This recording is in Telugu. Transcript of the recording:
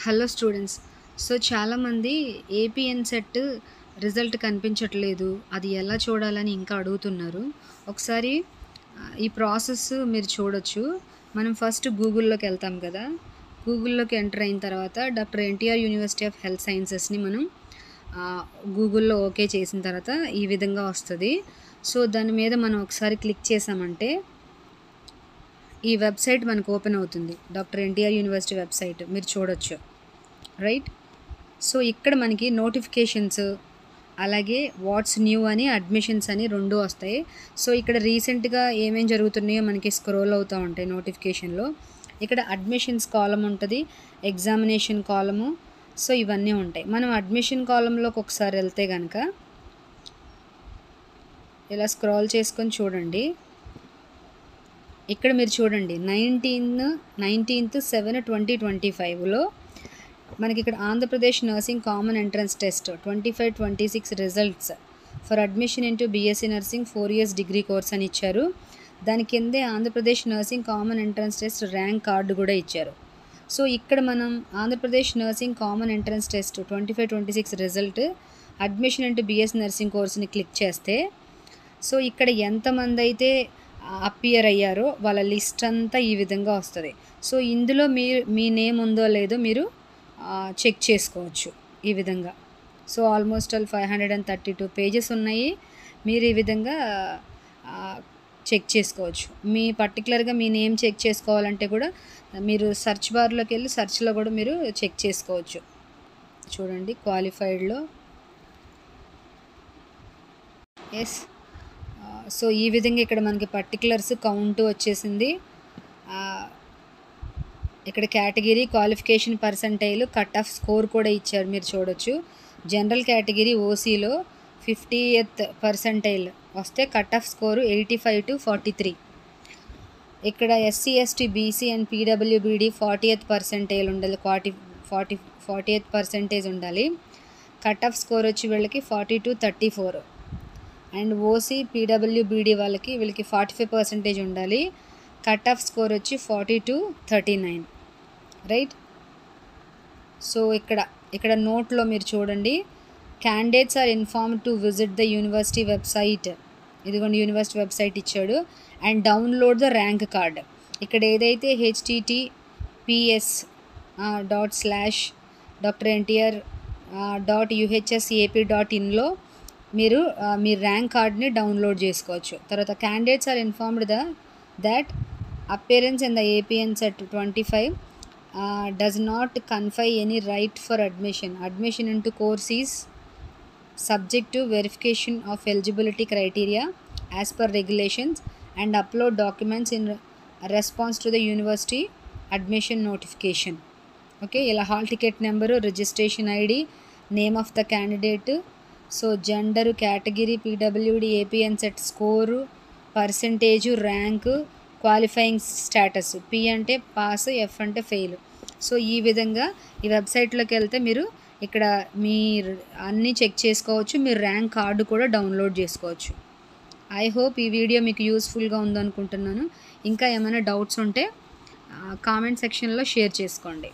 Hello students. సో చాలామంది ఏపీఎన్సెట్ రిజల్ట్ కనిపించట్లేదు, అది ఎలా చూడాలని ఇంకా అడుగుతున్నారు. ఒకసారి ఈ ప్రాసెస్ మీరు చూడొచ్చు. మనం ఫస్ట్ గూగుల్లోకి వెళ్తాం కదా. గూగుల్లోకి ఎంటర్ అయిన తర్వాత doctor NTR university of health సైన్సెస్ని మనం గూగుల్లో ఓకే చేసిన తర్వాత ఈ విధంగా వస్తుంది. సో దాని మీద మనం ఒకసారి క్లిక్ చేసామంటే ఈ వెబ్సైట్ మనకు ఓపెన్ అవుతుంది. డాక్టర్ ఎన్టీఆర్ యూనివర్సిటీ వెబ్సైట్ మీరు చూడొచ్చు, రైట్. సో ఇక్కడ మనకి నోటిఫికేషన్స్, అలాగే వాట్స్ న్యూ అని, అడ్మిషన్స్ అని రెండు వస్తాయి. సో ఇక్కడ రీసెంట్గా ఏమేం జరుగుతున్నాయో మనకి స్క్రోల్ అవుతూ ఉంటాయి నోటిఫికేషన్లో. ఇక్కడ అడ్మిషన్స్ కాలం ఉంటుంది, ఎగ్జామినేషన్ కాలము, సో ఇవన్నీ ఉంటాయి. మనం అడ్మిషన్ కాలంలోకి ఒకసారి వెళ్తే కనుక ఇలా స్క్రోల్ చేసుకొని చూడండి. ఇక్కడ మీరు చూడండి 19/7/2025లో మనకి ఇక్కడ Andhra Pradesh nursing common entrance test 25-26 results for admission into BSc nursing 4 years degree course అని ఇచ్చారు. దాని కిందే Andhra Pradesh nursing common entrance test rank card కూడా ఇచ్చారు. సో ఇక్కడ మనం Andhra Pradesh nursing common entrance test 25-26 result admission into BSc nursing కోర్స్ని click చేస్తే సో ఇక్కడ ఎంతమంది అయితే అపియర్ అయ్యారో వాళ్ళ లిస్ట్ అంతా ఈ విధంగా వస్తుంది. సో ఇందులో మీ నేమ్ ఉందో లేదో మీరు చెక్ చేసుకోవచ్చు ఈ విధంగా. సో ఆల్మోస్ట్ 532 పేజెస్ ఉన్నాయి. మీరు ఈ విధంగా చెక్ చేసుకోవచ్చు. మీ పర్టికులర్గా మీ నేమ్ చెక్ చేసుకోవాలంటే కూడా మీరు సెర్చ్ బార్లోకి వెళ్ళి సెర్చ్లో కూడా మీరు చెక్ చేసుకోవచ్చు. చూడండి క్వాలిఫైడ్లో ఎస్. సో ఈ విధంగా ఇక్కడ మనకి పర్టికులర్స్ కౌంట్ వచ్చేసింది. ఇక్కడ category, qualification percentile, cut off score కూడా ఇచ్చారు, మీరు చూడొచ్చు. జనరల్ కేటగిరీ ఓసీలో 50th పర్సంటైల్ వస్తే కట్ ఆఫ్ స్కోరు 85-43. ఇక్కడ SC ST BC and PWBD 40th percentile ఉండాలి, 40th పర్సంటేజ్ ఉండాలి. కట్ ఆఫ్ స్కోర్ వచ్చి వీళ్ళకి 40-34. అండ్ ఓసీ పీడబ్ల్యూబీడీ వీళ్ళకి 45% ఉండాలి. కట్ ఆఫ్ స్కోర్ వచ్చి 40-39, రైట్. సో ఇక్కడ నోట్లో మీరు చూడండి, candidates are informed to visit the university website. ఇదిగోండి యూనివర్సిటీ వెబ్సైట్ ఇచ్చాడు. And download the rank card. ఇక్కడ ఏదైతే https://drntr.uhsap.in మీరు మీ ర్యాంక్ కార్డ్ని డౌన్లోడ్ చేసుకోవచ్చు. తర్వాత candidates are informed that appearance in the APNCET 25 does not confer any right for admission. Admission into course is subject to verification of eligibility criteria as per regulations and upload documents in response to the university admission notification. Okay, ఇలా hall ticket number, registration ID, name of the candidate, so gender, category, PWD, APNCET score, percentage, rank, qualifying status, P అంటే పాస్, ఎఫ్ అంటే ఫెయిల్. సో ఈ విధంగా ఈ వెబ్సైట్లోకి వెళ్తే మీరు ఇక్కడ మీరు అన్నీ చెక్ చేసుకోవచ్చు. మీరు ర్యాంక్ కార్డు కూడా డౌన్లోడ్ చేసుకోవచ్చు. ఐ హోప్ ఈ వీడియో మీకు యూస్ఫుల్గా ఉందనుకుంటున్నాను. ఇంకా ఏమైనా డౌట్స్ ఉంటే కామెంట్ సెక్షన్లో షేర్ చేసుకోండి.